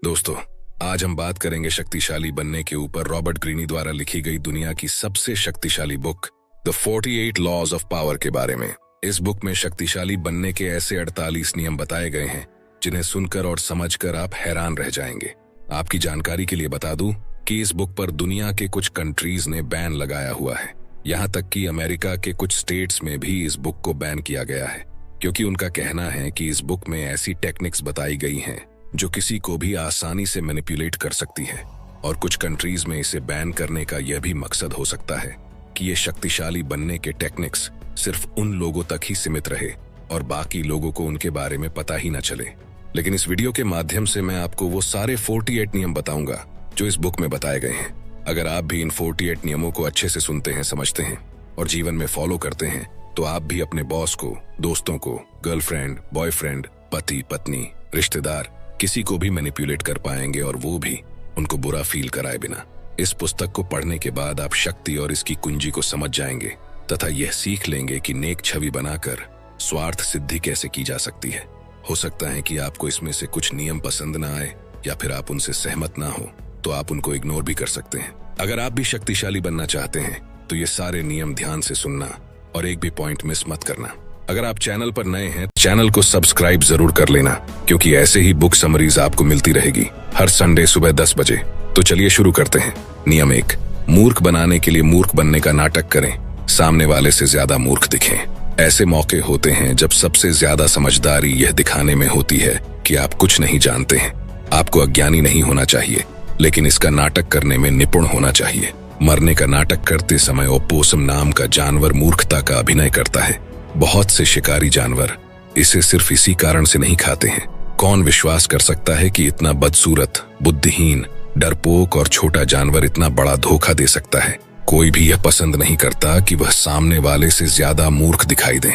दोस्तों, आज हम बात करेंगे शक्तिशाली बनने के ऊपर रॉबर्ट ग्रीनी द्वारा लिखी गई दुनिया की सबसे शक्तिशाली book the 48 laws of power के बारे में। इस बुक में शक्तिशाली बनने के ऐसे 48 नियम बताए गए हैं जिन्हें सुनकर और समझकर आप हैरान रह जाएंगे। आपकी जानकारी के लिए बता दूं कि इस बुक पर दुनिया के कुछ कंट्रीज ने बैन लगाया हुआ है। यहाँ तक कि अमेरिका के कुछ स्टेट्स में भी इस बुक को बैन किया गया है, क्योंकि उनका कहना है कि इस बुक में ऐसी टेक्निक्स बताई गई हैं जो किसी को भी आसानी से मैनिपुलेट कर सकती है। और कुछ कंट्रीज में इसे बैन करने का यह भी मकसद हो सकता है कि ये शक्तिशाली बनने के टेक्निक्स सिर्फ उन लोगों तक ही सीमित रहे और बाकी लोगों को उनके बारे में पता ही न चले। लेकिन इस वीडियो के माध्यम से मैं आपको वो सारे 48 नियम बताऊंगा जो इस बुक में बताए गए हैं। अगर आप भी इन 48 नियमों को अच्छे से सुनते हैं, समझते हैं और जीवन में फॉलो करते हैं, तो आप भी अपने बॉस को, दोस्तों को, गर्लफ्रेंड, बॉयफ्रेंड, पति, पत्नी, रिश्तेदार, किसी को भी मैनिपुलेट कर पाएंगे और वो भी उनको बुरा फील कराए बिना। इस पुस्तक को पढ़ने के बाद आप शक्ति और इसकी कुंजी को समझ जाएंगे तथा यह सीख लेंगे कि नेक छवि बनाकर स्वार्थ सिद्धि कैसे की जा सकती है। हो सकता है कि आपको इसमें से कुछ नियम पसंद ना आए या फिर आप उनसे सहमत ना हो, तो आप उनको इग्नोर भी कर सकते हैं। अगर आप भी शक्तिशाली बनना चाहते हैं तो ये सारे नियम ध्यान से सुनना और एक भी पॉइंट मिस मत करना। अगर आप चैनल पर नए हैं, चैनल को सब्सक्राइब जरूर कर लेना, क्योंकि ऐसे ही बुक समरीज आपको मिलती रहेगी हर संडे सुबह 10 बजे। तो चलिए शुरू करते हैं। नियम 1, मूर्ख बनाने के लिए मूर्ख बनने का नाटक करें, सामने वाले से ज्यादा मूर्ख दिखें। ऐसे मौके होते हैं जब सबसे ज्यादा समझदारी यह दिखाने में होती है कि आप कुछ नहीं जानते हैं। आपको अज्ञानी नहीं होना चाहिए, लेकिन इसका नाटक करने में निपुण होना चाहिए। मरने का नाटक करते समय ओपोसम नाम का जानवर मूर्खता का अभिनय करता है। बहुत से शिकारी जानवर इसे सिर्फ इसी कारण से नहीं खाते हैं। कौन विश्वास कर सकता है कि इतना बदसूरत, बुद्धिहीन, डरपोक और छोटा जानवर इतना बड़ा धोखा दे सकता है? कोई भी यह पसंद नहीं करता कि वह सामने वाले से ज्यादा मूर्ख दिखाई दे।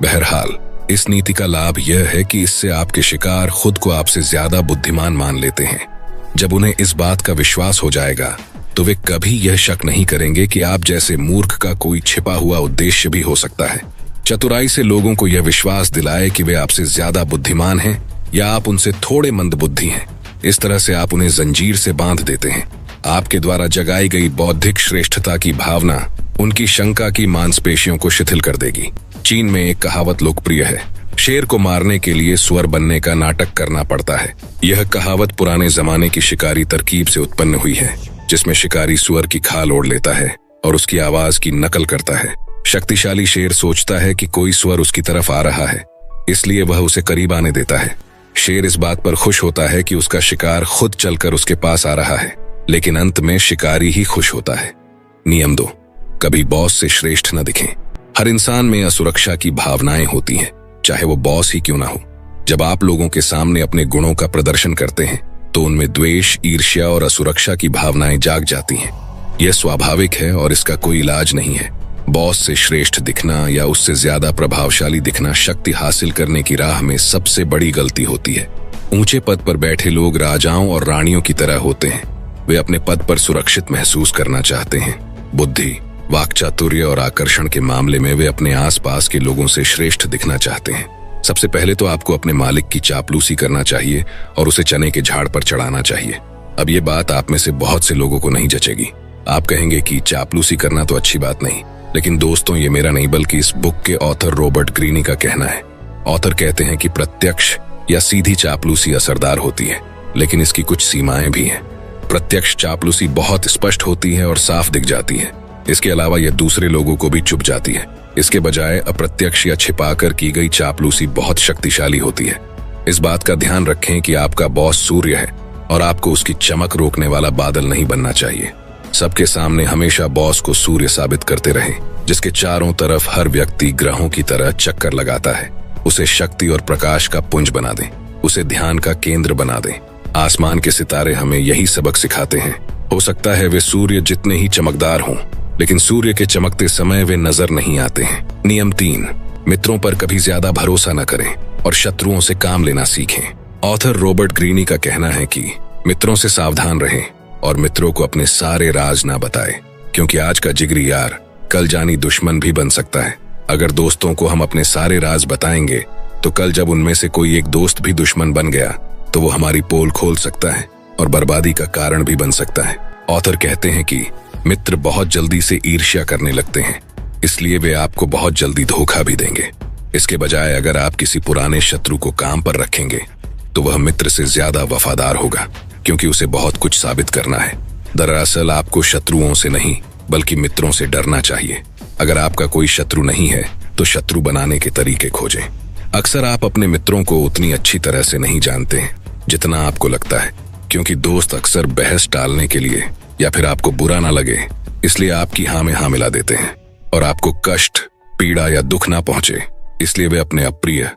बहरहाल, इस नीति का लाभ यह है कि इससे आपके शिकार खुद को आपसे ज्यादा बुद्धिमान मान लेते हैं। जब उन्हें इस बात का विश्वास हो जाएगा तो वे कभी यह शक नहीं करेंगे कि आप जैसे मूर्ख का कोई छिपा हुआ उद्देश्य भी हो सकता है। चतुराई से लोगों को यह विश्वास दिलाए कि वे आपसे ज्यादा बुद्धिमान हैं या आप उनसे थोड़े मंदबुद्धि हैं। इस तरह से आप उन्हें जंजीर से बांध देते हैं। आपके द्वारा जगाई गई बौद्धिक श्रेष्ठता की भावना उनकी शंका की मांसपेशियों को शिथिल कर देगी। चीन में एक कहावत लोकप्रिय है, शेर को मारने के लिए सुअर बनने का नाटक करना पड़ता है। यह कहावत पुराने जमाने की शिकारी तरकीब से उत्पन्न हुई है, जिसमें शिकारी सुअर की खाल ओढ़ लेता है और उसकी आवाज की नकल करता है। शक्तिशाली शेर सोचता है कि कोई सुअर उसकी तरफ आ रहा है, इसलिए वह उसे करीब आने देता है। शेर इस बात पर खुश होता है कि उसका शिकार खुद चलकर उसके पास आ रहा है, लेकिन अंत में शिकारी ही खुश होता है। नियम 2, कभी बॉस से श्रेष्ठ न दिखें। हर इंसान में असुरक्षा की भावनाएं होती हैं, चाहे वो बॉस ही क्यों ना हो। जब आप लोगों के सामने अपने गुणों का प्रदर्शन करते हैं तो उनमें द्वेष, ईर्ष्या और असुरक्षा की भावनाएं जाग जाती हैं। यह स्वाभाविक है और इसका कोई इलाज नहीं है। बॉस से श्रेष्ठ दिखना या उससे ज्यादा प्रभावशाली दिखना शक्ति हासिल करने की राह में सबसे बड़ी गलती होती है। ऊंचे पद पर बैठे लोग राजाओं और रानियों की तरह होते हैं। वे अपने पद पर सुरक्षित महसूस करना चाहते हैं। बुद्धि, वाक्चातुर्य और आकर्षण के मामले में वे अपने आसपास के लोगों से श्रेष्ठ दिखना चाहते हैं। सबसे पहले तो आपको अपने मालिक की चापलूसी करना चाहिए और उसे चने के झाड़ पर चढ़ाना चाहिए। अब ये बात आप में से बहुत से लोगों को नहीं जचेगी। आप कहेंगे कि चापलूसी करना तो अच्छी बात नहीं, लेकिन दोस्तों, ये मेरा नहीं बल्कि इस बुक के ऑथर रॉबर्ट ग्रीनी का कहना है। ऑथर कहते हैं कि प्रत्यक्ष या सीधी चापलूसी असरदार होती है, लेकिन इसकी कुछ सीमाएं भी हैं। प्रत्यक्ष चापलूसी बहुत स्पष्ट होती है और साफ दिख जाती है। इसके अलावा यह दूसरे लोगों को भी चुभ जाती है। इसके बजाय अप्रत्यक्ष या छिपाकर की गई चापलूसी बहुत शक्तिशाली होती है। इस बात का ध्यान रखें कि आपका बॉस सूर्य है और आपको उसकी चमक रोकने वाला बादल नहीं बनना चाहिए। सबके सामने हमेशा बॉस को सूर्य साबित करते रहें, जिसके चारों तरफ हर व्यक्ति ग्रहों की तरह चक्कर लगाता है। उसे शक्ति और प्रकाश का पुंज बना दें, उसे ध्यान का केंद्र बना दें। आसमान के सितारे हमें यही सबक सिखाते हैं। हो सकता है वे सूर्य जितने ही चमकदार हों, लेकिन सूर्य के चमकते समय वे नजर नहीं आते हैं। नियम 3, मित्रों पर कभी ज्यादा भरोसा न करें और शत्रुओं से काम लेना सीखें। ऑथर रॉबर्ट ग्रीनी का कहना है कि मित्रों से सावधान रहें और मित्रों को अपने सारे राज ना बताएं, क्योंकि आज का जिगरी यार कल जानी दुश्मन भी बन सकता है। अगर दोस्तों को हम अपने सारे राज बताएंगे तो कल जब उनमें से कोई एक दोस्त भी दुश्मन बन गया तो वो हमारी पोल खोल सकता है और बर्बादी का कारण भी बन सकता है। ऑथर कहते हैं कि मित्र बहुत जल्दी से ईर्ष्या करने लगते हैं, इसलिए वे आपको बहुत जल्दी धोखा भी देंगे। इसके बजाय अगर आप किसी पुराने शत्रु को काम पर रखेंगे तो वह मित्र से ज्यादा वफादार होगा, क्योंकि उसे बहुत कुछ साबित करना है। दरअसल आपको शत्रुओं से नहीं बल्कि मित्रों से डरना चाहिए। अगर आपका कोई शत्रु नहीं है तो शत्रु बनाने के तरीके खोजें। अक्सर आप अपने मित्रों को उतनी अच्छी तरह से नहीं जानते हैं जितना आपको लगता है, क्योंकि दोस्त अक्सर बहस टालने के लिए या फिर आपको बुरा ना लगे इसलिए आपकी हाँ में हाँ मिला देते हैं, और आपको कष्ट, पीड़ा या दुख ना पहुंचे इसलिए वे अपने अप्रिय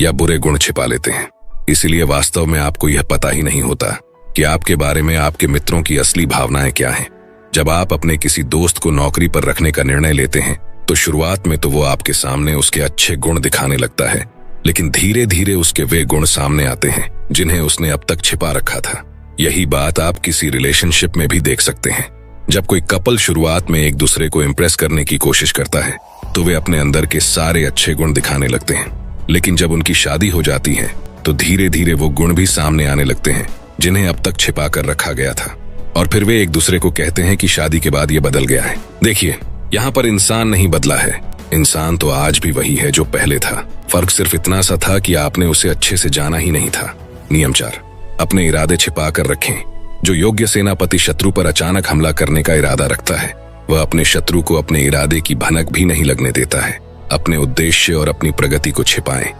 या बुरे गुण छिपा लेते हैं। इसीलिए वास्तव में आपको यह पता ही नहीं होता कि आपके बारे में आपके मित्रों की असली भावनाएं क्या हैं। जब आप अपने किसी दोस्त को नौकरी पर रखने का निर्णय लेते हैं तो शुरुआत में तो वो आपके सामने उसके अच्छे गुण दिखाने लगता है, लेकिन धीरे धीरे उसके वे गुण सामने आते हैं जिन्हें उसने अब तक छिपा रखा था। यही बात आप किसी रिलेशनशिप में भी देख सकते हैं। जब कोई कपल शुरुआत में एक दूसरे को इम्प्रेस करने की कोशिश करता है तो वे अपने अंदर के सारे अच्छे गुण दिखाने लगते हैं, लेकिन जब उनकी शादी हो जाती है तो धीरे धीरे वो गुण भी सामने आने लगते हैं जिन्हें अब तक छिपा कर रखा गया था, और फिर वे एक दूसरे को कहते हैं कि शादी के बाद ये बदल गया है। देखिए, यहाँ पर इंसान नहीं बदला है, इंसान तो आज भी वही है जो पहले था। फर्क सिर्फ इतना सा था कि आपने उसे अच्छे से जाना ही नहीं था। नियम 4, अपने इरादे छिपा कर रखें। जो योग्य सेनापति शत्रु पर अचानक हमला करने का इरादा रखता है वह अपने शत्रु को अपने इरादे की भनक भी नहीं लगने देता है। अपने उद्देश्य और अपनी प्रगति को छिपाएं।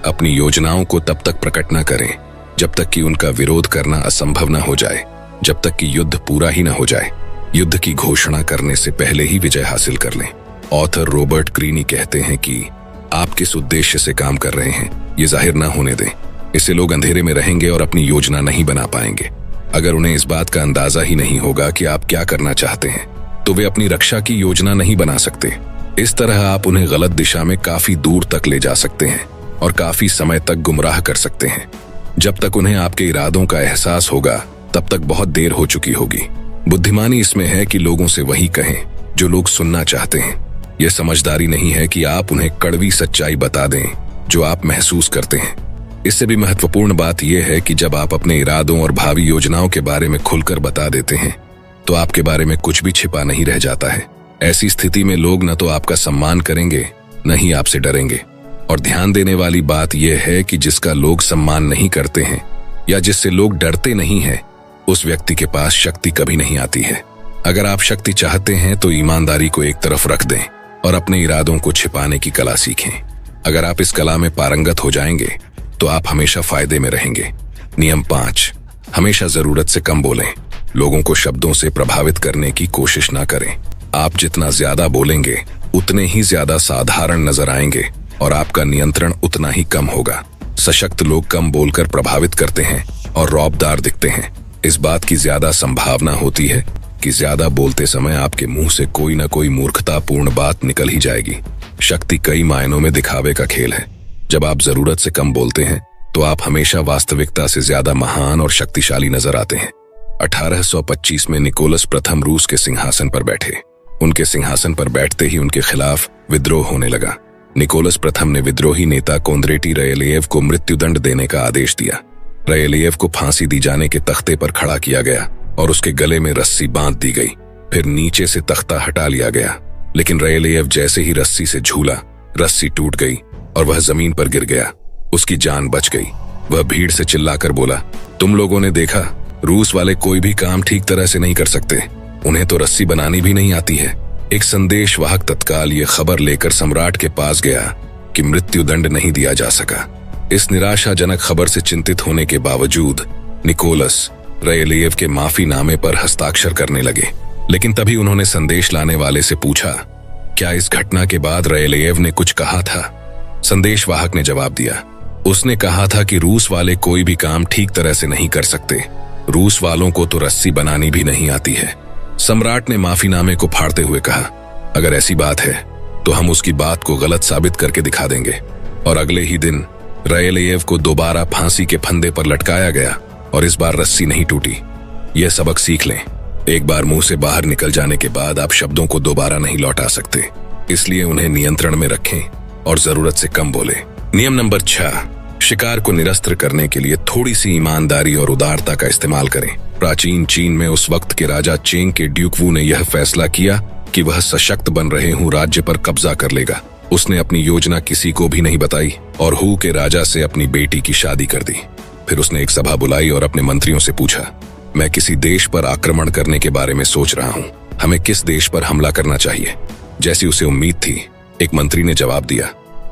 अपनी योजनाओं को तब तक प्रकट न करें जब तक कि उनका विरोध करना असंभव न हो जाए, जब तक कि युद्ध पूरा ही न हो जाए। युद्ध की घोषणा करने से पहले ही विजय हासिल कर लें। ऑथर रॉबर्ट ग्रीनी कहते हैं कि आप किस उद्देश्य से काम कर रहे हैं ये जाहिर न होने दें। इससे लोग अंधेरे में रहेंगे और अपनी योजना नहीं बना पाएंगे। अगर उन्हें इस बात का अंदाजा ही नहीं होगा कि आप क्या करना चाहते हैं तो वे अपनी रक्षा की योजना नहीं बना सकते। इस तरह आप उन्हें गलत दिशा में काफी दूर तक ले जा सकते हैं और काफी समय तक गुमराह कर सकते हैं। जब तक उन्हें आपके इरादों का एहसास होगा तब तक बहुत देर हो चुकी होगी। बुद्धिमानी इसमें है कि लोगों से वही कहें जो लोग सुनना चाहते हैं। यह समझदारी नहीं है कि आप उन्हें कड़वी सच्चाई बता दें जो आप महसूस करते हैं। इससे भी महत्वपूर्ण बात यह है कि जब आप अपने इरादों और भावी योजनाओं के बारे में खुलकर बता देते हैं तो आपके बारे में कुछ भी छिपा नहीं रह जाता है। ऐसी स्थिति में लोग न तो आपका सम्मान करेंगे न ही आपसे डरेंगे। और ध्यान देने वाली बात यह है कि जिसका लोग सम्मान नहीं करते हैं या जिससे लोग डरते नहीं हैं उस व्यक्ति के पास शक्ति कभी नहीं आती है। अगर आप शक्ति चाहते हैं तो ईमानदारी को एक तरफ रख दें और अपने इरादों को छिपाने की कला सीखें। अगर आप इस कला में पारंगत हो जाएंगे तो आप हमेशा फायदे में रहेंगे। नियम 5, हमेशा जरूरत से कम बोलें। लोगों को शब्दों से प्रभावित करने की कोशिश ना करें। आप जितना ज्यादा बोलेंगे उतने ही ज्यादा साधारण नजर आएंगे और आपका नियंत्रण उतना ही कम होगा। सशक्त लोग कम बोलकर प्रभावित करते हैं और रौबदार दिखते हैं। इस बात की ज्यादा संभावना होती है कि ज्यादा बोलते समय आपके मुंह से कोई न कोई मूर्खतापूर्ण बात निकल ही जाएगी। शक्ति कई मायनों में दिखावे का खेल है। जब आप जरूरत से कम बोलते हैं तो आप हमेशा वास्तविकता से ज्यादा महान और शक्तिशाली नजर आते हैं। 1825 में निकोलस प्रथम रूस के सिंहासन पर बैठे। उनके सिंहासन पर बैठते ही उनके खिलाफ विद्रोह होने लगा। निकोलस प्रथम ने विद्रोही नेता कोंद्रेटी रयलेव को मृत्युदंड देने का आदेश दिया। रयलेव को फांसी दी जाने के तख्ते पर खड़ा किया गया और उसके गले में रस्सी बांध दी गई। फिर नीचे से तख्ता हटा लिया गया, लेकिन रयलेव जैसे ही रस्सी से झूला, रस्सी टूट गई और वह जमीन पर गिर गया। उसकी जान बच गई। वह भीड़ से चिल्लाकर बोला, तुम लोगों ने देखा, रूस वाले कोई भी काम ठीक तरह से नहीं कर सकते। उन्हें तो रस्सी बनानी भी नहीं आती है। एक संदेशवाहक तत्काल ये खबर लेकर सम्राट के पास गया कि मृत्युदंड नहीं दिया जा सका। इस निराशाजनक खबर से चिंतित होने के बावजूद निकोलस रयलेव के माफीनामे पर हस्ताक्षर करने लगे। लेकिन तभी उन्होंने संदेश लाने वाले से पूछा, क्या इस घटना के बाद रयलेव ने कुछ कहा था? संदेशवाहक ने जवाब दिया, उसने कहा था कि रूस वाले कोई भी काम ठीक तरह से नहीं कर सकते। रूस वालों को तो रस्सी बनानी भी नहीं आती है। सम्राट ने माफीनामे को फाड़ते हुए कहा, अगर ऐसी बात है तो हम उसकी बात को गलत साबित करके दिखा देंगे। और अगले ही दिन रयलेव को दोबारा फांसी के फंदे पर लटकाया गया और इस बार रस्सी नहीं टूटी। यह सबक सीख लें, एक बार मुंह से बाहर निकल जाने के बाद आप शब्दों को दोबारा नहीं लौटा सकते। इसलिए उन्हें नियंत्रण में रखें और जरूरत से कम बोले। नियम नंबर 6, शिकार को निरस्त करने के लिए थोड़ी सी ईमानदारी और उदारता का इस्तेमाल करें। प्राचीन चीन में उस वक्त के राजा चेंग के ड्यूक वू ने यह फैसला किया कि वह सशक्त बन रहे हु राज्य पर कब्जा कर लेगा। उसने अपनी योजना किसी को भी नहीं बताई और हु के राजा से अपनी बेटी की शादी कर दी। फिर उसने एक सभा बुलाई और अपने मंत्रियों से पूछा, मैं किसी देश पर आक्रमण करने के बारे में सोच रहा हूँ, हमें किस देश पर हमला करना चाहिए? जैसी उसे उम्मीद थी, एक मंत्री ने जवाब दिया,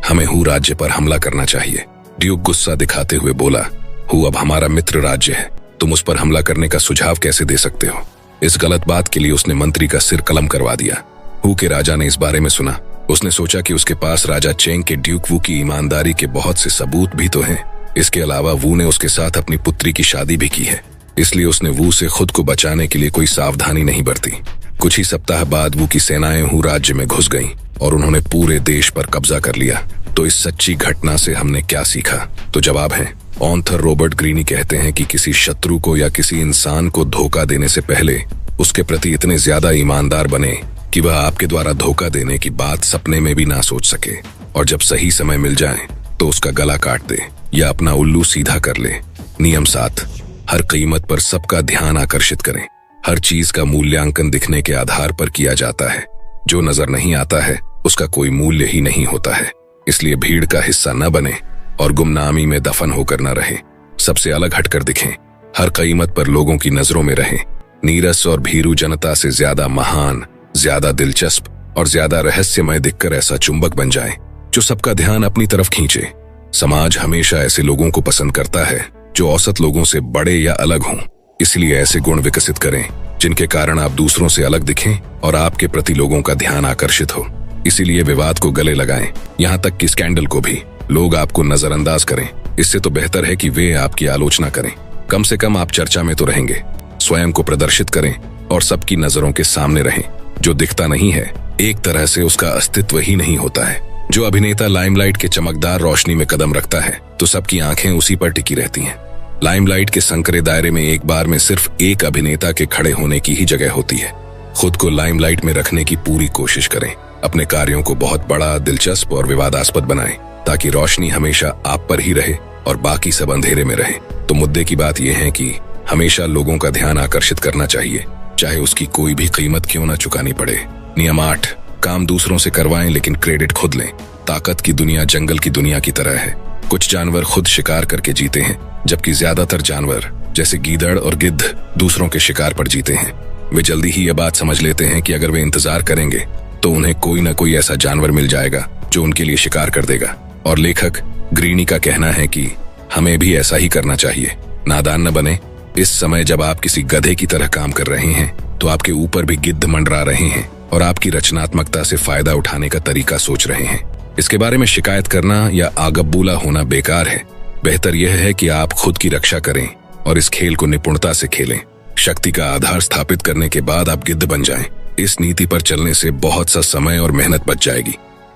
हमें हु राज्य पर हमला करना चाहिए। ड्यूक गुस्सा दिखाते हुए बोला, हु अब हमारा मित्र राज्य है, तुम उस पर हमला करने का सुझाव कैसे दे सकते हो? इस गलत बात के लिए उसने मंत्री का सिर कलम करवा दिया। हु के राजा ने इस बारे में सुना। उसने सोचा कि उसके पास राजा चेंग के ड्यूक वू की ईमानदारी के बहुत से सबूत भी तो हैं। इसके अलावा वू ने उसके साथ अपनी पुत्री की शादी भी की है, इसलिए उसने वू से खुद को बचाने के लिए कोई सावधानी नहीं बरती। कुछ ही सप्ताह बाद वू की सेनाएं हु राज्य में घुस गईं और उन्होंने पूरे देश पर कब्जा कर लिया। तो इस सच्ची घटना से हमने क्या सीखा? तो जवाब है, ऑथर रॉबर्ट ग्रीनी कहते हैं कि किसी शत्रु को या किसी इंसान को धोखा देने से पहले उसके प्रति इतने ज्यादा ईमानदार बने कि वह आपके द्वारा धोखा देने की बात सपने में भी ना सोच सके, और जब सही समय मिल जाए तो उसका गला काट दे या अपना उल्लू सीधा कर ले। नियम 7, हर कीमत पर सबका ध्यान आकर्षित करें। हर चीज का मूल्यांकन दिखने के आधार पर किया जाता है। जो नजर नहीं आता है उसका कोई मूल्य ही नहीं होता है। इसलिए भीड़ का हिस्सा न बने और गुमनामी में दफन होकर न रहे। सबसे अलग हटकर दिखें। हर कीमत पर लोगों की नजरों में रहें। नीरस और भीरू जनता से ज्यादा महान, ज्यादा दिलचस्प और ज्यादा रहस्यमय दिखकर ऐसा चुंबक बन जाए जो सबका ध्यान अपनी तरफ खींचे। समाज हमेशा ऐसे लोगों को पसंद करता है जो औसत लोगों से बड़े या अलग हों। इसलिए ऐसे गुण विकसित करें जिनके कारण आप दूसरों से अलग दिखें और आपके प्रति लोगों का ध्यान आकर्षित हो। इसीलिए विवाद को गले लगाएं, यहाँ तक कि स्कैंडल को भी। लोग आपको नजरअंदाज करें, इससे तो बेहतर है कि वे आपकी आलोचना करें। कम से कम आप चर्चा में तो रहेंगे। स्वयं को प्रदर्शित करें और सबकी नजरों के सामने रहें। जो दिखता नहीं है, एक तरह से उसका अस्तित्व ही नहीं होता है। जो अभिनेता लाइमलाइट के चमकदार रोशनी में कदम रखता है तो सबकी आंखें उसी पर टिकी रहती हैं। लाइमलाइट के संकरे दायरे में एक बार में सिर्फ एक अभिनेता के खड़े होने की ही जगह होती है। खुद को लाइमलाइट में रखने की पूरी कोशिश करें। अपने कार्यों को बहुत बड़ा, दिलचस्प और विवादास्पद बनाएं ताकि रोशनी हमेशा आप पर ही रहे और बाकी सब अंधेरे में रहे। तो मुद्दे की बात यह है कि हमेशा लोगों का ध्यान आकर्षित करना चाहिए, चाहे उसकी कोई भी कीमत क्यों न चुकानी पड़े। नियम 8, काम दूसरों से करवाएं लेकिन क्रेडिट खुद लें। ताकत की दुनिया जंगल की दुनिया की तरह है। कुछ जानवर खुद शिकार करके जीते हैं, जबकि ज्यादातर जानवर जैसे गीदड़ और गिद्ध दूसरों के शिकार पर जीते हैं। वे जल्दी ही यह बात समझ लेते हैं कि अगर वे इंतजार करेंगे तो उन्हें कोई न कोई ऐसा जानवर मिल जाएगा जो उनके लिए शिकार कर देगा। और लेखक ग्रीनी का कहना है कि हमें भी ऐसा ही करना चाहिए। नादान न बने। इस समय जब आप किसी गधे की तरह काम कर रहे हैं तो आपके ऊपर भी गिद्ध मंडरा रहे हैं और आपकी रचनात्मकता से फायदा उठाने का तरीका सोच रहे हैं। इसके बारे में शिकायत करना या आगबूला होना बेकार है। बेहतर यह है कि आप खुद की रक्षा करें और इस खेल को निपुणता से खेलें। शक्ति का आधार स्थापित करने के बाद आप गिद्ध बन जाएं। इस नीति पर चलने से बहुत सा समय और मेहनत बच जाएगी।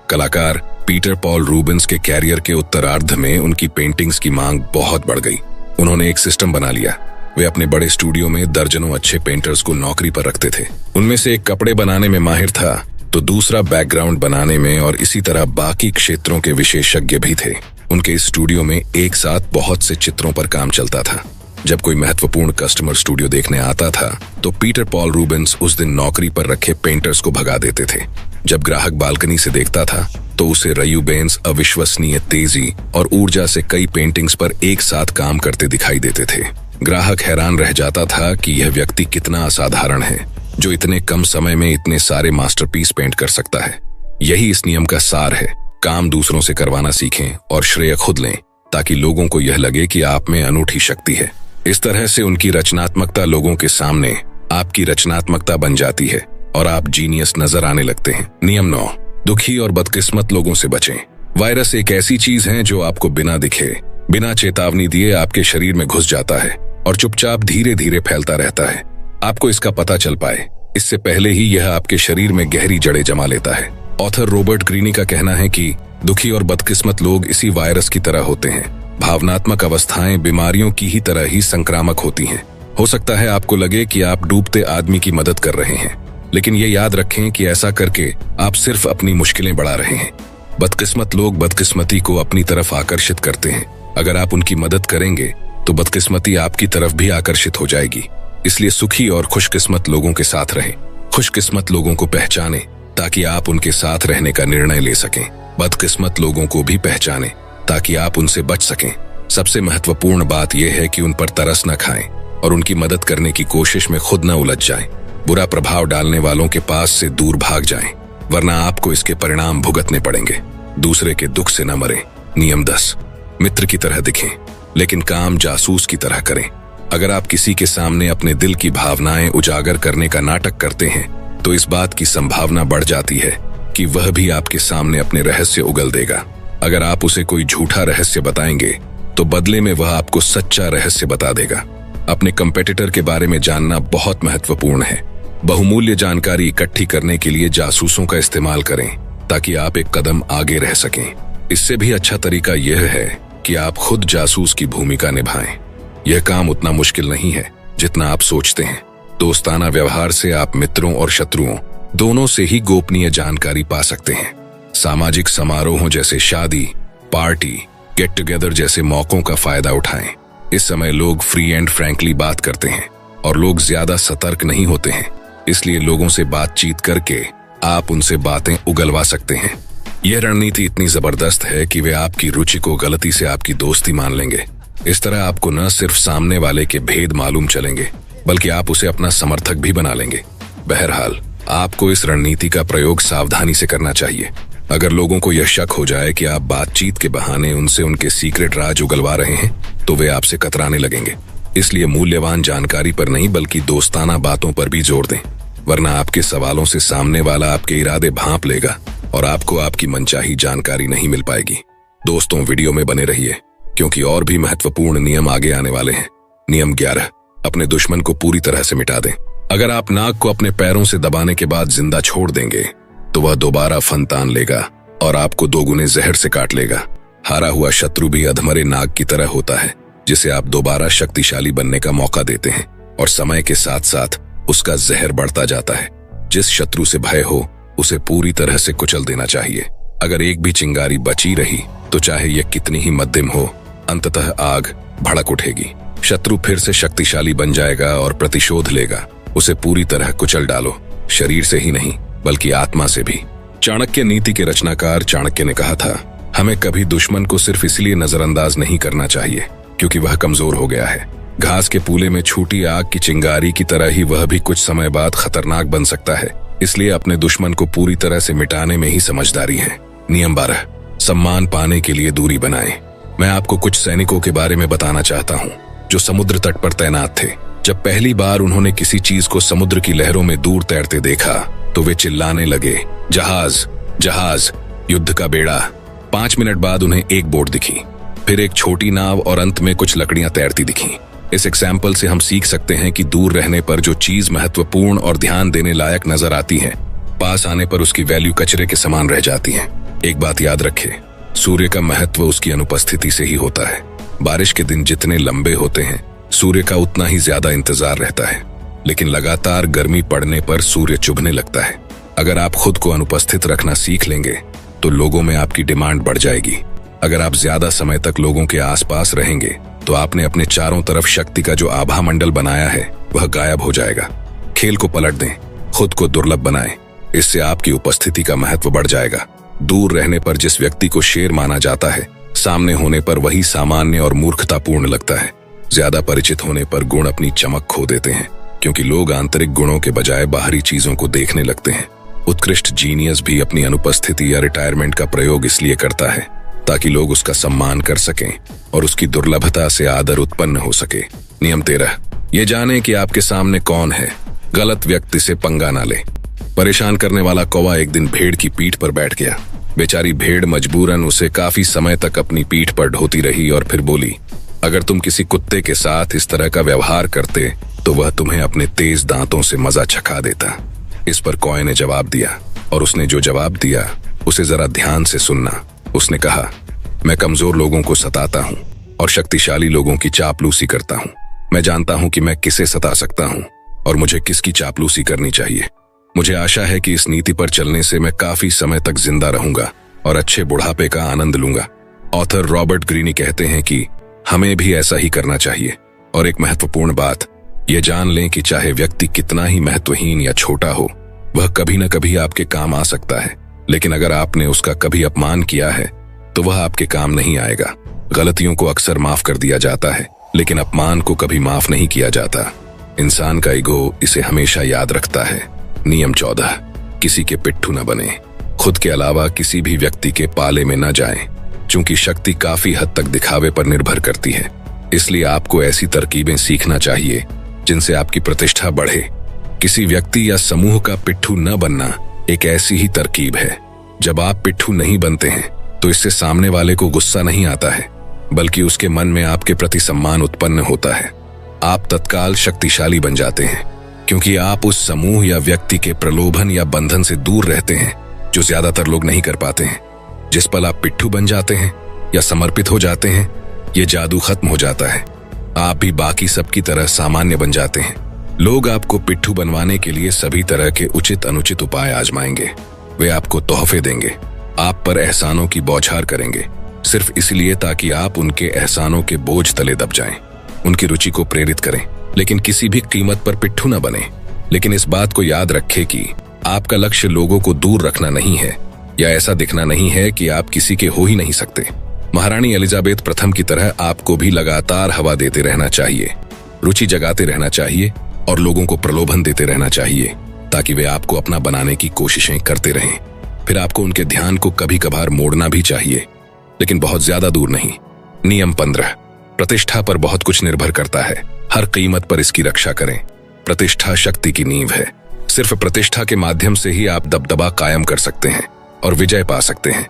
कलाकार पीटर पॉल रूबेंस के कैरियर के उत्तरार्ध में उनकी पेंटिंग्स की मांग बहुत बढ़ गई। उन्होंने एक सिस्टम बना लिया। वे अपने बड़े स्टूडियो में दर्जनों अच्छे पेंटर्स को नौकरी पर रखते थे। उनमें से एक कपड़े बनाने में माहिर था तो दूसरा बैकग्राउंड बनाने में, और इसी तरह बाकी क्षेत्रों के विशेषज्ञ भी थे। उनके इस स्टूडियो में एक साथ बहुत से चित्रों पर काम चलता था। जब कोई महत्वपूर्ण कस्टमर स्टूडियो देखने आता था तो पीटर पॉल रूबेंस उस दिन नौकरी पर रखे पेंटर्स को भगा देते थे। जब ग्राहक बालकनी से देखता था तो उसे रयूबेंस अविश्वसनीय तेजी और ऊर्जा से कई पेंटिंग्स पर एक साथ काम करते दिखाई देते थे। ग्राहक हैरान रह जाता था कि यह व्यक्ति कितना असाधारण है जो इतने कम समय में इतने सारे मास्टरपीस पेंट कर सकता है। यही इस नियम का सार है। काम दूसरों से करवाना सीखें और श्रेय खुद लें ताकि लोगों को यह लगे कि आप में अनूठी शक्ति है। इस तरह से उनकी रचनात्मकता लोगों के सामने आपकी रचनात्मकता बन जाती है और आप जीनियस नजर आने लगते हैं। नियम 9, दुखी और बदकिस्मत लोगों से बचें। वायरस एक ऐसी चीज है जो आपको बिना दिखे, बिना चेतावनी दिए आपके शरीर में घुस जाता है और चुपचाप धीरे धीरे फैलता रहता है। आपको इसका पता चल पाए इससे पहले ही यह आपके शरीर में गहरी जड़ें जमा लेता है। ऑथर रॉबर्ट ग्रीनी का कहना है कि दुखी और बदकिस्मत लोग इसी वायरस की तरह होते हैं। भावनात्मक अवस्थाएं बीमारियों की ही तरह ही संक्रामक होती हैं। हो सकता है आपको लगे कि आप डूबते आदमी की मदद कर रहे हैं, लेकिन ये याद रखें कि ऐसा करके आप सिर्फ अपनी मुश्किलें बढ़ा रहे हैं। बदकिस्मत लोग बदकिस्मती को अपनी तरफ आकर्षित करते हैं अगर आप उनकी मदद करेंगे तो बदकिस्मती आपकी तरफ भी आकर्षित हो जाएगी। इसलिए सुखी और खुशकिस्मत लोगों के साथ रहें। खुशकिस्मत लोगों को पहचानें ताकि आप उनके साथ रहने का निर्णय ले सकें। बदकिस्मत लोगों को भी पहचानें ताकि आप उनसे बच सकें। सबसे महत्वपूर्ण बात यह है कि उन पर तरस न खाएं और उनकी मदद करने की कोशिश में खुद न उलझ जाएं। बुरा प्रभाव डालने वालों के पास से दूर भाग जाएं, वरना आपको इसके परिणाम भुगतने पड़ेंगे। दूसरे के दुख से न मरें। नियम 10, मित्र की तरह दिखें लेकिन काम जासूस की तरह करें। अगर आप किसी के सामने अपने दिल की भावनाएं उजागर करने का नाटक करते हैं तो इस बात की संभावना बढ़ जाती है कि वह भी आपके सामने अपने रहस्य उगल देगा। अगर आप उसे कोई झूठा रहस्य बताएंगे तो बदले में वह आपको सच्चा रहस्य बता देगा। अपने कंपेटिटर के बारे में जानना बहुत महत्वपूर्ण है। बहुमूल्य जानकारी इकट्ठी करने के लिए जासूसों का इस्तेमाल करें ताकि आप एक कदम आगे रह सकें। इससे भी अच्छा तरीका यह है कि आप खुद जासूस की भूमिका निभाएं। यह काम उतना मुश्किल नहीं है जितना आप सोचते हैं। दोस्ताना व्यवहार से आप मित्रों और शत्रुओं दोनों से ही गोपनीय जानकारी पा सकते हैं। सामाजिक समारोहों जैसे शादी, पार्टी, गेट टुगेदर जैसे मौकों का फायदा उठाएं। इस समय लोग फ्री एंड फ्रैंकली बात करते हैं और लोग ज्यादा सतर्क नहीं होते हैं, इसलिए लोगों से बातचीत करके आप उनसे बातें उगलवा सकते हैं। यह रणनीति इतनी जबरदस्त है कि वे आपकी रुचि को गलती से आपकी दोस्ती मान लेंगे। इस तरह आपको न सिर्फ सामने वाले के भेद मालूम चलेंगे बल्कि आप उसे अपना समर्थक भी बना लेंगे। बहरहाल, आपको इस रणनीति का प्रयोग सावधानी से करना चाहिए। अगर लोगों को यह शक हो जाए कि आप बातचीत के बहाने उनसे उनके सीक्रेट राज उगलवा रहे हैं तो वे आपसे कतराने लगेंगे। इसलिए मूल्यवान जानकारी पर नहीं बल्कि दोस्ताना बातों पर भी जोर दें, वरना आपके सवालों से सामने वाला आपके इरादे भांप लेगा और आपको आपकी मनचाही जानकारी नहीं मिल पाएगी। दोस्तों, वीडियो में बने रहिए क्योंकि और भी महत्वपूर्ण नियम आगे आने वाले हैं। नियम 11, अपने दुश्मन को पूरी तरह से मिटा दें। अगर आप नाग को अपने पैरों से दबाने के बाद जिंदा छोड़ देंगे तो वह दोबारा फन तान लेगा और आपको दोगुने जहर से काट लेगा। हारा हुआ शत्रु भी अधमरे नाग की तरह होता है जिसे आप दोबारा शक्तिशाली बनने का मौका देते हैं और समय के साथ साथ उसका जहर बढ़ता जाता है। जिस शत्रु से भय हो उसे पूरी तरह से कुचल देना चाहिए। अगर एक भी चिंगारी बची रही तो चाहे यह कितनी ही मध्यम हो, अंततः आग भड़क उठेगी। शत्रु फिर से शक्तिशाली बन जाएगा और प्रतिशोध लेगा। उसे पूरी तरह कुचल डालो, शरीर से ही नहीं बल्कि आत्मा से भी। चाणक्य नीति के रचनाकार चाणक्य ने कहा था, हमें कभी दुश्मन को सिर्फ इसलिए नजरअंदाज नहीं करना चाहिए क्योंकि वह कमजोर हो गया है। घास के पूले में छूटी आग की चिंगारी की तरह ही वह भी कुछ समय बाद खतरनाक बन सकता है। इसलिए अपने दुश्मन को पूरी तरह से मिटाने में ही समझदारी है। नियम 12, सम्मान पाने के लिए दूरी बनाएं। मैं आपको कुछ सैनिकों के बारे में बताना चाहता हूँ जो समुद्र तट पर तैनात थे। जब पहली बार उन्होंने किसी चीज को समुद्र की लहरों में दूर तैरते देखा तो वे चिल्लाने लगे, जहाज, जहाज, युद्ध का बेड़ा। 5 मिनट बाद उन्हें एक बोट दिखी, फिर एक छोटी नाव और अंत में कुछ लकड़ियां तैरती दिखीं। इस एग्जाम्पल से हम सीख सकते हैं कि दूर रहने पर जो चीज महत्वपूर्ण और ध्यान देने लायक नजर आती है, पास आने पर उसकी वैल्यू कचरे के समान रह जाती है। एक बात याद रखें, सूर्य का महत्व उसकी अनुपस्थिति से ही होता है। बारिश के दिन जितने लंबे होते हैं सूर्य का उतना ही ज्यादा इंतजार रहता है, लेकिन लगातार गर्मी पड़ने पर सूर्य चुभने लगता है। अगर आप खुद को अनुपस्थित रखना सीख लेंगे तो लोगों में आपकी डिमांड बढ़ जाएगी। अगर आप ज्यादा समय तक लोगों के आसपास रहेंगे तो आपने अपने चारों तरफ शक्ति का जो आभा मंडल बनाया है वह गायब हो जाएगा। खेल को पलट दें, खुद को दुर्लभ बनाएं, इससे आपकी उपस्थिति का महत्व बढ़ जाएगा। दूर रहने पर जिस व्यक्ति को शेर माना जाता है, सामने होने पर वही सामान्य और मूर्खतापूर्ण लगता है। ज्यादा परिचित होने पर गुण अपनी चमक खो देते हैं क्योंकि लोग आंतरिक गुणों के बजाय बाहरी चीजों को देखने लगते हैं। उत्कृष्ट जीनियस भी अपनी अनुपस्थिति या रिटायरमेंट का प्रयोग इसलिए करता है ताकि लोग उसका सम्मान कर सकें और उसकी दुर्लभता से आदर उत्पन्न हो सके। नियम 13, ये जाने कि आपके सामने कौन है। गलत व्यक्ति से पंगा ना ले। परेशान करने वाला कौवा एक दिन भेड़ की पीठ पर बैठ गया। बेचारी भेड़ मजबूरन उसे काफी समय तक अपनी पीठ पर ढोती रही और फिर बोली, अगर तुम किसी कुत्ते के साथ इस तरह का व्यवहार करते तो वह तुम्हें अपने तेज दांतों से मजा चखा देता। इस पर कौवे ने जवाब दिया, और उसने जो जवाब दिया उसे जरा ध्यान से सुनना। उसने कहा, मैं कमजोर लोगों को सताता हूँ और शक्तिशाली लोगों की चापलूसी करता हूँ। मैं जानता हूँ कि मैं किसे सता सकता हूँ और मुझे किसकी चापलूसी करनी चाहिए। मुझे आशा है कि इस नीति पर चलने से मैं काफी समय तक जिंदा रहूंगा और अच्छे बुढ़ापे का आनंद लूंगा। ऑथर रॉबर्ट ग्रीनी कहते हैं कि हमें भी ऐसा ही करना चाहिए। और एक महत्वपूर्ण बात, ये जान लें कि चाहे व्यक्ति कितना ही महत्वहीन या छोटा हो, वह कभी न कभी आपके काम आ सकता है। लेकिन अगर आपने उसका कभी अपमान किया है तो वह आपके काम नहीं आएगा। गलतियों को अक्सर माफ कर दिया जाता है, लेकिन अपमान को कभी माफ नहीं किया जाता। इंसान का ईगो इसे हमेशा याद रखता है। नियम 14, किसी के पिट्ठू न बने। खुद के अलावा किसी भी व्यक्ति के पाले में न जाएं, क्योंकि शक्ति काफी हद तक दिखावे पर निर्भर करती है। इसलिए आपको ऐसी तरकीबें सीखना चाहिए जिनसे आपकी प्रतिष्ठा बढ़े। किसी व्यक्ति या समूह का पिट्ठू न बनना एक ऐसी ही तरकीब है। जब आप पिट्ठू नहीं बनते हैं तो इससे सामने वाले को गुस्सा नहीं आता है, बल्कि उसके मन में आपके प्रति सम्मान उत्पन्न होता है। आप तत्काल शक्तिशाली बन जाते हैं, क्योंकि आप उस समूह या व्यक्ति के प्रलोभन या बंधन से दूर रहते हैं जो ज्यादातर लोग नहीं कर पाते हैं। जिस पल आप पिट्ठू बन जाते हैं या समर्पित हो जाते हैं, ये जादू खत्म हो जाता है। आप भी बाकी सबकी तरह सामान्य बन जाते हैं। लोग आपको पिट्ठू बनवाने के लिए सभी तरह के उचित अनुचित उपाय आजमाएंगे। वे आपको तोहफे देंगे, आप पर एहसानों की बौछार करेंगे, सिर्फ इसलिए ताकि आप उनके एहसानों के बोझ तले दब जाएं। उनकी रुचि को प्रेरित करें, लेकिन किसी भी कीमत पर पिट्ठू न बने। लेकिन इस बात को याद रखें कि आपका लक्ष्य लोगों को दूर रखना नहीं है या ऐसा दिखना नहीं है कि आप किसी के हो ही नहीं सकते। महारानी एलिजाबेथ प्रथम की तरह आपको भी लगातार हवा देते रहना चाहिए, रुचि जगाते रहना चाहिए और लोगों को प्रलोभन देते रहना चाहिए, ताकि वे आपको अपना बनाने की कोशिशें करते रहें। फिर आपको उनके ध्यान को कभी कभार मोड़ना भी चाहिए, लेकिन बहुत ज्यादा दूर नहीं। नियम 15, प्रतिष्ठा पर बहुत कुछ निर्भर करता है। हर कीमत पर इसकी रक्षा करें। प्रतिष्ठा शक्ति की नींव है। सिर्फ प्रतिष्ठा के माध्यम से ही आप दबदबा कायम कर सकते हैं और विजय पा सकते हैं।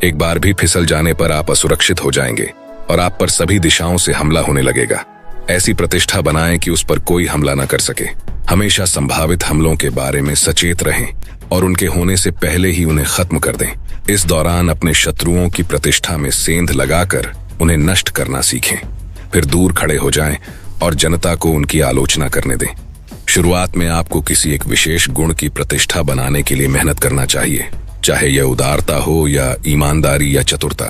एक बार भी फिसल जाने पर आप असुरक्षित हो जाएंगे और आप पर सभी दिशाओं से हमला होने लगेगा। ऐसी प्रतिष्ठा बनाएं कि उस पर कोई हमला न कर सके। हमेशा संभावित हमलों के बारे में सचेत रहें और उनके होने से पहले ही उन्हें खत्म कर दें। इस दौरान अपने शत्रुओं की प्रतिष्ठा में सेंध लगाकर उन्हें नष्ट करना सीखें। फिर दूर खड़े हो जाएं और जनता को उनकी आलोचना करने दें। शुरुआत में आपको किसी एक विशेष गुण की प्रतिष्ठा बनाने के लिए मेहनत करना चाहिए, चाहे यह उदारता हो या ईमानदारी या चतुरता।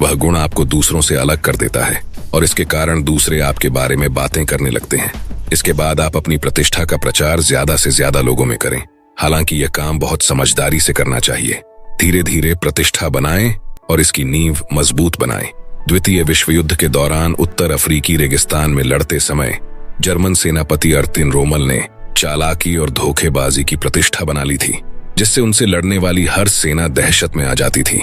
वह गुण आपको दूसरों से अलग कर देता है और इसके कारण दूसरे आपके बारे में बातें करने लगते हैं। इसके बाद आप अपनी प्रतिष्ठा का प्रचार ज्यादा से ज्यादा लोगों में करें। हालांकि यह काम बहुत समझदारी से करना चाहिए। धीरे धीरे प्रतिष्ठा बनाएं और इसकी नींव मजबूत बनाएं। द्वितीय विश्व युद्ध के दौरान उत्तर अफ्रीकी रेगिस्तान में लड़ते समय जर्मन सेनापति अर्तिन रोमल ने चालाकी और धोखेबाजी की प्रतिष्ठा बना ली थी, जिससे उनसे लड़ने वाली हर सेना दहशत में आ जाती थी।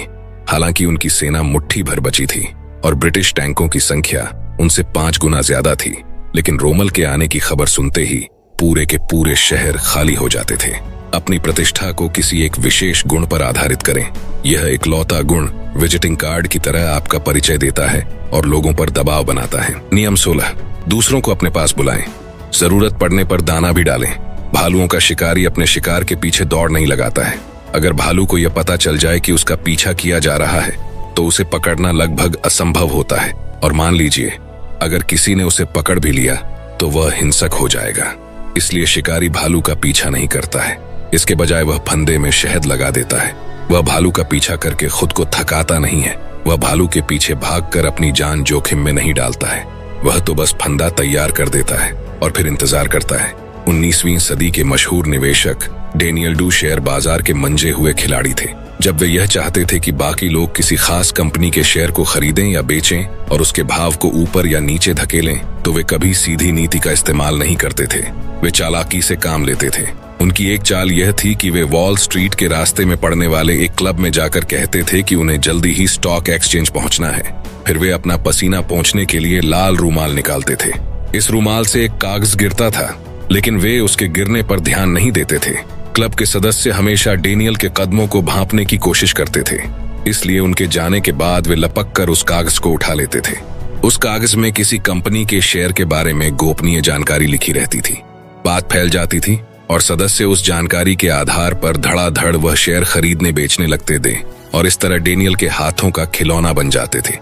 हालांकि उनकी सेना मुट्ठी भर बची थी और ब्रिटिश टैंकों की संख्या उनसे 5 गुना ज्यादा थी, लेकिन रोमल के आने की खबर सुनते ही पूरे के पूरे शहर खाली हो जाते थे। अपनी प्रतिष्ठा को किसी एक विशेष गुण पर आधारित करें। यह इकलौता गुण विजिटिंग कार्ड की तरह आपका परिचय देता है और लोगों पर दबाव बनाता है। नियम 16, दूसरों को अपने पास बुलाएं। जरूरत पड़ने पर दाना भी डालें। भालुओं का शिकारी अपने शिकार के पीछे दौड़ नहीं लगाता है। अगर भालू को यह पता चल जाए कि उसका पीछा किया जा रहा है तो उसे पकड़ना लगभग असंभव होता है। और मान लीजिए अगर किसी ने उसे पकड़ भी लिया तो वह हिंसक हो जाएगा। इसलिए शिकारी भालू का पीछा नहीं करता है। इसके बजाय वह फंदे में शहद लगा देता है। वह भालू का पीछा करके खुद को थकाता नहीं है। वह भालू के पीछे भागकर अपनी जान जोखिम में नहीं डालता है। वह तो बस फंदा तैयार कर देता है और फिर इंतजार करता है। 19वीं सदी के मशहूर निवेशक डेनियल डू शेयर बाजार के मंजे हुए खिलाड़ी थे। जब वे यह चाहते थे कि बाकी लोग किसी खास कंपनी के शेयर को खरीदें या बेचें और उसके भाव को ऊपर या नीचे धकेलें, तो वे कभी सीधी नीति का इस्तेमाल नहीं करते थे। वे चालाकी से काम लेते थे। उनकी एक चाल यह थी कि वे वॉल स्ट्रीट के रास्ते में पड़ने वाले एक क्लब में जाकर कहते थे कि उन्हें जल्दी ही स्टॉक एक्सचेंज पहुंचना है। फिर वे अपना पसीना पोंछने के लिए लाल रूमाल निकालते थे। इस रूमाल से एक कागज गिरता था, लेकिन वे उसके गिरने पर ध्यान नहीं देते थे। क्लब के सदस्य हमेशा डेनियल के कदमों को भांपने की कोशिश करते थे, इसलिए उनके जाने के बाद वे लपक कर उस कागज को उठा लेते थे। उस कागज में किसी कंपनी के शेयर के बारे में गोपनीय जानकारी लिखी रहती थी। बात फैल जाती थी और सदस्य उस जानकारी के आधार पर धड़ाधड़ वह शेयर खरीदने बेचने लगते थे और इस तरह डेनियल के हाथों का खिलौना बन जाते थे।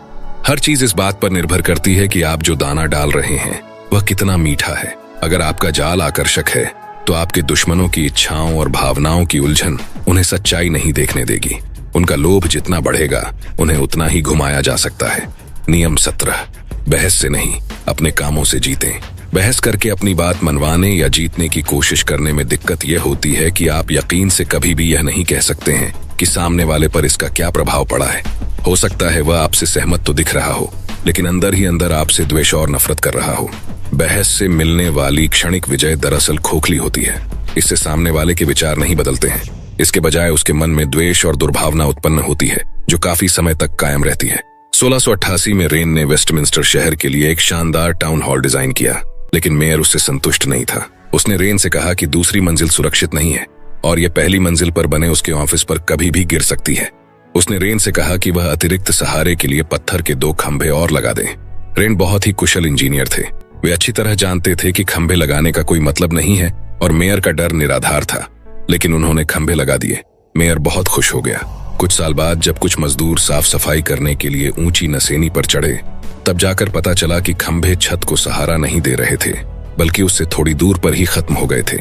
हर चीज इस बात पर निर्भर करती है कि आप जो दाना डाल रहे हैं वह कितना मीठा है। अगर आपका जाल आकर्षक है तो आपके दुश्मनों की इच्छाओं और भावनाओं की उलझन उन्हें सच्चाई नहीं देखने देगी। उनका लोभ जितना बढ़ेगा उन्हें उतना ही घुमाया जा सकता है। नियम 17, बहस से नहीं, अपने कामों से जीतें। बहस करके अपनी बात मनवाने या जीतने की कोशिश करने में दिक्कत यह होती है कि आप यकीन से कभी भी यह नहीं कह सकते हैं कि सामने वाले पर इसका क्या प्रभाव पड़ा है। हो सकता है वह आपसे सहमत तो दिख रहा हो, लेकिन अंदर ही अंदर आपसे द्वेष और नफरत कर रहा हो। बहस से मिलने वाली क्षणिक विजय दरअसल खोखली होती है। इससे सामने वाले के विचार नहीं बदलते हैं, इसके बजाय उसके मन में द्वेष और दुर्भावना उत्पन्न होती है जो काफी समय तक कायम रहती है। 1688 में रेन ने वेस्टमिंस्टर शहर के लिए एक शानदार टाउन हॉल डिजाइन किया, लेकिन मेयर उससे संतुष्ट नहीं था। उसने रेन से कहा कि दूसरी मंजिल सुरक्षित नहीं है और यह पहली मंजिल पर बने उसके ऑफिस पर कभी भी गिर सकती है। उसने रेन से कहा कि वह अतिरिक्त सहारे के लिए पत्थर के 2 खंभे और लगा दे। रेन बहुत ही कुशल इंजीनियर थे। वे अच्छी तरह जानते थे कि खंभे लगाने का कोई मतलब नहीं है और मेयर का डर निराधार था, लेकिन उन्होंने खंभे लगा दिए। मेयर बहुत खुश हो गया। कुछ साल बाद जब कुछ मजदूर साफ सफाई करने के लिए ऊंची नसेनी पर चढ़े, तब जाकर पता चला कि खंभे छत को सहारा नहीं दे रहे थे, बल्कि उससे थोड़ी दूर पर ही खत्म हो गए थे।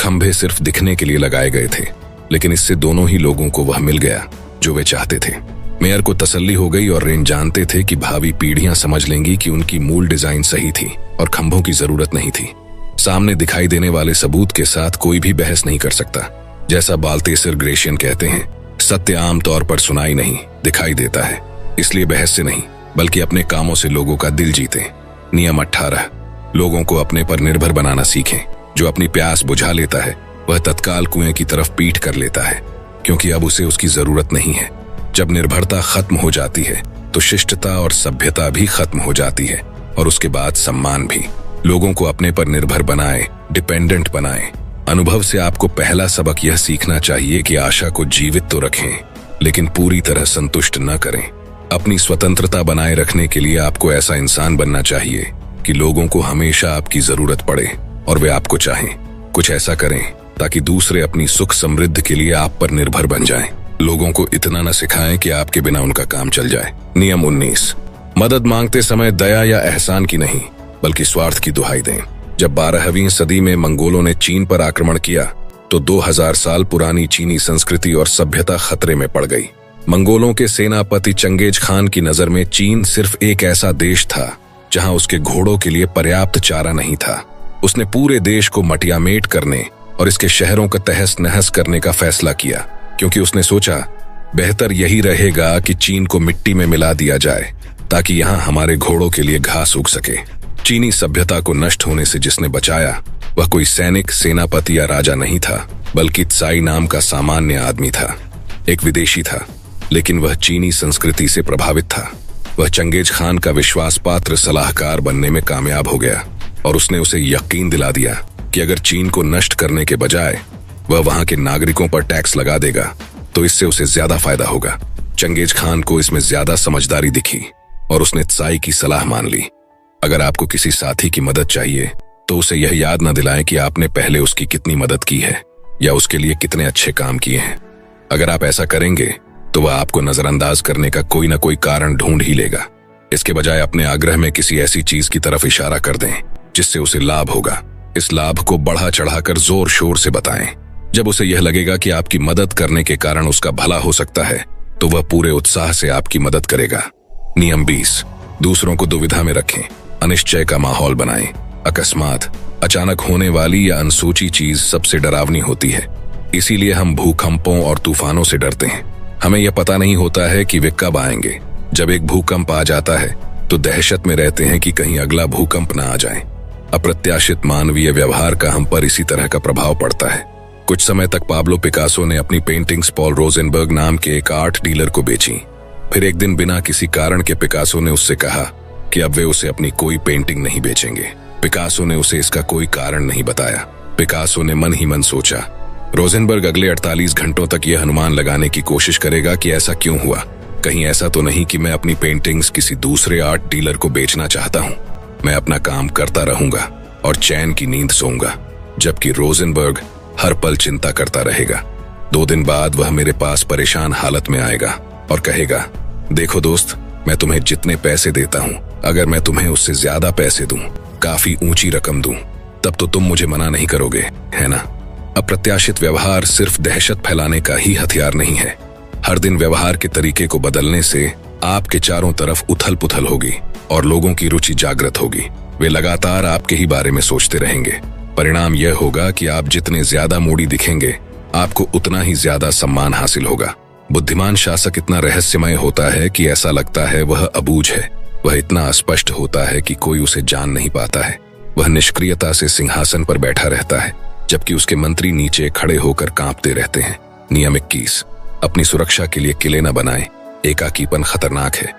खंभे सिर्फ दिखने के लिए लगाए गए थे, लेकिन इससे दोनों ही लोगों को वह मिल गया जो वे चाहते थे। मेयर को तसल्ली हो गई और रेन जानते थे कि भावी पीढ़ियां समझ लेंगी कि उनकी मूल डिजाइन सही थी और खंभों की जरूरत नहीं थी। सामने दिखाई देने वाले सबूत के साथ कोई भी बहस नहीं कर सकता। जैसा बाल्तेसर ग्रेशियन कहते हैं, सत्य आम तौर पर सुनाई नहीं, दिखाई देता है। इसलिए बहस से नहीं, बल्कि अपने कामों से लोगों का दिल जीतें। नियम 18, लोगों को अपने पर निर्भर बनाना सीखें। जो अपनी प्यास बुझा लेता है वह तत्काल कुएं की तरफ पीठ कर लेता है, क्योंकि अब उसे उसकी जरूरत नहीं है। जब निर्भरता खत्म हो जाती है तो शिष्टता और सभ्यता भी खत्म हो जाती है, और उसके बाद सम्मान भी। लोगों को अपने पर निर्भर बनाएं, डिपेंडेंट बनाएं। अनुभव से आपको पहला सबक यह सीखना चाहिए कि आशा को जीवित तो रखें, लेकिन पूरी तरह संतुष्ट न करें। अपनी स्वतंत्रता बनाए रखने के लिए आपको ऐसा इंसान बनना चाहिए कि लोगों को हमेशा आपकी जरूरत पड़े और वे आपको चाहें। कुछ ऐसा करें ताकि दूसरे अपनी सुख समृद्धि के लिए आप पर निर्भर बन जाएं। लोगों को इतना न सिखाएं कि आपके बिना उनका काम चल जाए। नियम 19, मदद मांगते समय दया या एहसान की नहीं, बल्कि स्वार्थ की दुहाई दें। जब 12वीं सदी में मंगोलों ने चीन पर आक्रमण किया तो 2000 साल पुरानी चीनी संस्कृति और सभ्यता खतरे में पड़ गई। मंगोलों के सेनापति चंगेज खान की नजर में चीन सिर्फ एक ऐसा देश था जहां उसके घोड़ों के लिए पर्याप्त चारा नहीं था। उसने पूरे देश को मटियामेट करने और इसके शहरों का तहस नहस करने का फैसला किया, क्योंकि उसने सोचा बेहतर यही रहेगा कि चीन को मिट्टी में मिला दिया जाए ताकि यहाँ हमारे घोड़ों के लिए घास उग सके। चीनी सभ्यता को नष्ट होने से जिसने बचाया वह कोई सैनिक, सेनापति या राजा नहीं था, बल्कि त्साई नाम का सामान्य आदमी था। एक विदेशी था, लेकिन वह चीनी संस्कृति से प्रभावित था। वह चंगेज खान का विश्वास पात्र सलाहकार बनने में कामयाब हो गया और उसने उसे यकीन दिला दिया कि अगर चीन को नष्ट करने के बजाय वह वहां के नागरिकों पर टैक्स लगा देगा तो इससे उसे ज्यादा फायदा होगा। चंगेज खान को इसमें ज्यादा समझदारी दिखी और उसने त्साई की सलाह मान ली। अगर आपको किसी साथी की मदद चाहिए तो उसे यह याद न दिलाएं कि आपने पहले उसकी कितनी मदद की है या उसके लिए कितने अच्छे काम किए हैं। अगर आप ऐसा करेंगे तो वह आपको नजरअंदाज करने का कोई न कोई कारण ढूंढ ही लेगा। इसके बजाय अपने आग्रह में किसी ऐसी चीज की तरफ इशारा कर दें जिससे उसे लाभ होगा। इस लाभ को बढ़ा चढ़ाकर जोर शोर से बताएं। जब उसे यह लगेगा कि आपकी मदद करने के कारण उसका भला हो सकता है तो वह पूरे उत्साह से आपकी मदद करेगा। नियम 20, दूसरों को दुविधा में रखें। अनिश्चय का माहौल बनाएं। अकस्मात, अचानक होने वाली या अनसोची चीज सबसे डरावनी होती है। इसीलिए हम भूकंपों और तूफानों से डरते हैं। हमें यह पता नहीं होता है कि वे कब आएंगे। जब एक भूकंप आ जाता है तो दहशत में रहते हैं कि कहीं अगला भूकंप न आ जाए। अप्रत्याशित मानवीय व्यवहार का हम पर इसी तरह का प्रभाव पड़ता है। कुछ समय तक पाब्लो पिकासो ने अपनी पेंटिंग्स पॉल रोजेनबर्ग नाम के एक आर्ट डीलर को बेची। फिर एक दिन बिना किसी कारण के पिकासो ने उससे कहा कि अब वे उसे अपनी कोई पेंटिंग नहीं बेचेंगे। पिकासो ने उसे इसका कोई कारण नहीं बताया। पिकासो ने मन ही मन सोचा, रोजेनबर्ग अगले 48 घंटों तक यह अनुमान लगाने की कोशिश करेगा कि ऐसा क्यों हुआ। कहीं ऐसा तो नहीं कि मैं अपनी पेंटिंग्स किसी दूसरे आर्ट डीलर को बेचना चाहता हूँ। मैं अपना काम करता रहूंगा और चैन की नींद सोऊंगा, जबकि रोजेनबर्ग हर पल चिंता करता रहेगा। 2 दिन बाद वह मेरे पास परेशान हालत में आएगा और कहेगा, देखो दोस्त, मैं तुम्हें जितने पैसे देता हूँ, अगर मैं तुम्हें उससे ज्यादा पैसे दूं, काफी ऊंची रकम दूं, तब तो तुम मुझे मना नहीं करोगे, है ना? अप्रत्याशित व्यवहार सिर्फ दहशत फैलाने का ही हथियार नहीं है, हर दिन व्यवहार के तरीके को बदलने से आपके चारों तरफ उथल पुथल होगी और लोगों की रुचि जागृत होगी। वे लगातार आपके ही बारे में सोचते रहेंगे। परिणाम यह होगा कि आप जितने ज्यादा मूडी दिखेंगे, आपको उतना ही ज्यादा सम्मान हासिल होगा। बुद्धिमान शासक इतना रहस्यमय होता है कि ऐसा लगता है वह अबूझ है। वह इतना अस्पष्ट होता है कि कोई उसे जान नहीं पाता है। वह निष्क्रियता से सिंहासन पर बैठा रहता है, जबकि उसके मंत्री नीचे खड़े होकर कांपते रहते हैं। नियम 21, अपनी सुरक्षा के लिए किले न बनाएं। एकाकीपन खतरनाक है।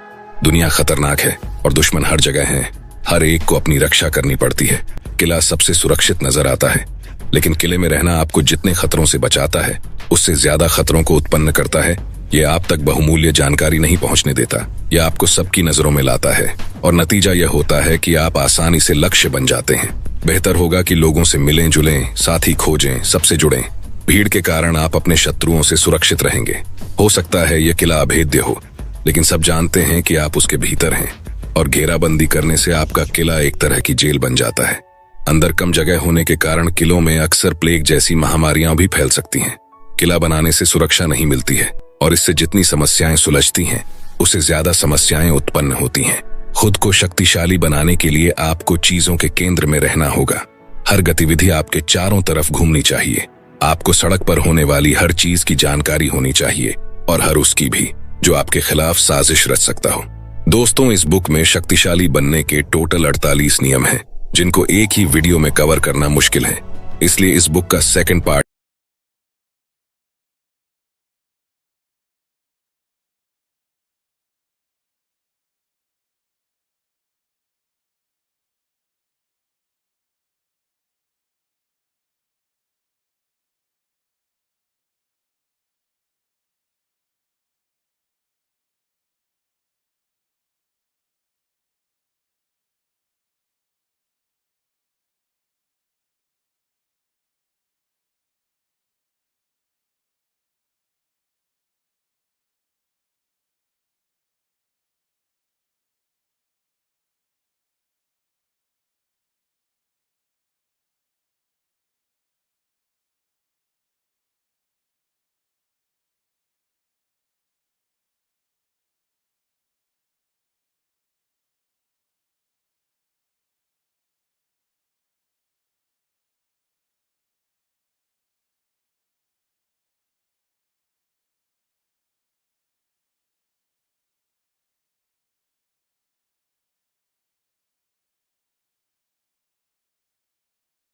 दुनिया खतरनाक है और दुश्मन हर जगह हैं। हर एक को अपनी रक्षा करनी पड़ती है। किला सबसे सुरक्षित नजर आता है, लेकिन किले में रहना आपको जितने खतरों से बचाता है, उससे ज्यादा खतरों को उत्पन्न करता है। यह आप तक बहुमूल्य जानकारी नहीं पहुंचने देता। यह आपको सबकी नजरों में लाता है और नतीजा यह होता है कि आप आसानी से लक्ष्य बन जाते हैं। बेहतर होगा कि लोगों से मिलें जुलें, साथी खोजें, सबसे जुड़ें। भीड़ के कारण आप अपने शत्रुओं से सुरक्षित रहेंगे। हो सकता है यह किला अभेद्य हो, लेकिन सब जानते हैं कि आप उसके भीतर हैं और घेराबंदी करने से आपका किला एक तरह की जेल बन जाता है। अंदर कम जगह होने के कारण किलों में अक्सर प्लेग जैसी महामारियां भी फैल सकती हैं। किला बनाने से सुरक्षा नहीं मिलती है और इससे जितनी समस्याएं सुलझती हैं, उससे ज्यादा समस्याएं उत्पन्न होती हैं। खुद को शक्तिशाली बनाने के लिए आपको चीजों के केंद्र में रहना होगा। हर गतिविधि आपके चारों तरफ घूमनी चाहिए। आपको सड़क पर होने वाली हर चीज की जानकारी होनी चाहिए और हर उसकी भी जो आपके खिलाफ साजिश रच सकता हो। दोस्तों, इस बुक में शक्तिशाली बनने के टोटल 48 नियम हैं, जिनको एक ही वीडियो में कवर करना मुश्किल है। इसलिए इस बुक का सेकंड पार्ट